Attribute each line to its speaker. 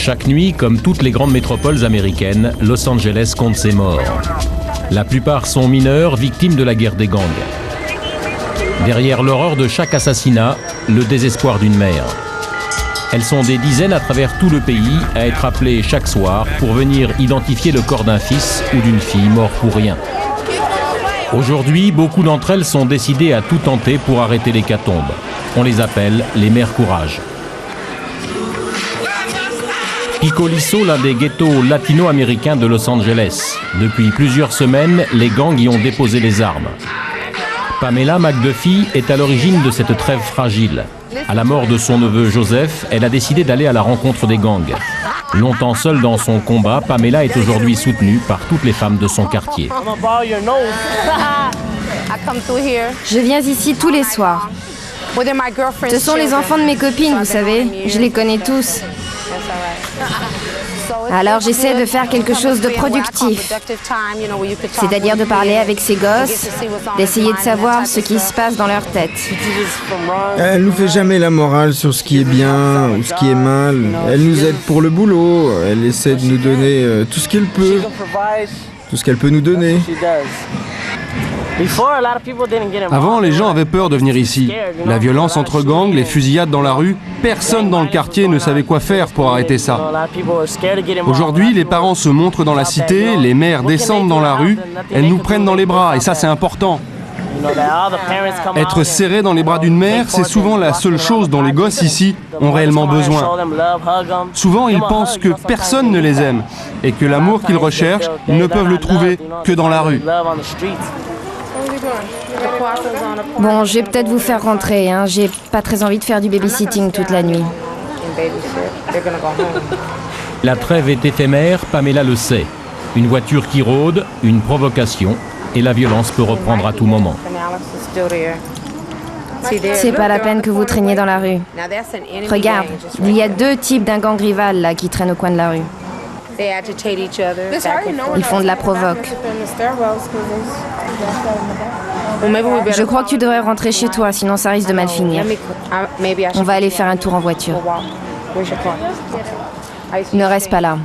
Speaker 1: Chaque nuit, comme toutes les grandes métropoles américaines, Los Angeles compte ses morts. La plupart sont mineurs, victimes de la guerre des gangs. Derrière l'horreur de chaque assassinat, le désespoir d'une mère. Elles sont des dizaines à travers tout le pays à être appelées chaque soir pour venir identifier le corps d'un fils ou d'une fille mort pour rien. Aujourd'hui, beaucoup d'entre elles sont décidées à tout tenter pour arrêter l'hécatombe. On les appelle les mères courage. Pico Liso, l'un des ghettos latino-américains de Los Angeles. Depuis plusieurs semaines, les gangs y ont déposé les armes. Pamela McDuffie est à l'origine de cette trêve fragile. À la mort de son neveu Joseph, elle a décidé d'aller à la rencontre des gangs. Longtemps seule dans son combat, Pamela est aujourd'hui soutenue par toutes les femmes de son quartier.
Speaker 2: Je viens ici tous les soirs. Ce sont les enfants de mes copines, vous savez. Je les connais tous. Alors j'essaie de faire quelque chose de productif, c'est-à-dire de parler avec ces gosses, d'essayer de savoir ce qui se passe dans leur tête.
Speaker 3: Elle nous fait jamais la morale sur ce qui est bien ou ce qui est mal. Elle nous aide pour le boulot, elle essaie de nous donner tout ce qu'elle peut, tout ce qu'elle peut nous donner.
Speaker 4: Avant, les gens avaient peur de venir ici. La violence entre gangs, les fusillades dans la rue, personne dans le quartier ne savait quoi faire pour arrêter ça. Aujourd'hui, les parents se montrent dans la cité, les mères descendent dans la rue, elles nous prennent dans les bras, et ça c'est important. Être serré dans les bras d'une mère, c'est souvent la seule chose dont les gosses ici ont réellement besoin. Souvent, ils pensent que personne ne les aime, et que l'amour qu'ils recherchent, ils ne peuvent le trouver que dans la rue.
Speaker 2: Bon, je vais peut-être vous faire rentrer, hein. J'ai pas très envie de faire du babysitting toute la nuit.
Speaker 1: La trêve est éphémère, Pamela le sait. Une voiture qui rôde, une provocation, et la violence peut reprendre à tout moment.
Speaker 2: C'est pas la peine que vous traîniez dans la rue. Regarde, il y a deux types d'un gang rival là qui traînent au coin de la rue. Ils font de la provoque. Je crois que tu devrais rentrer chez toi, sinon ça risque de mal finir. On va aller faire un tour en voiture. Ne reste pas là.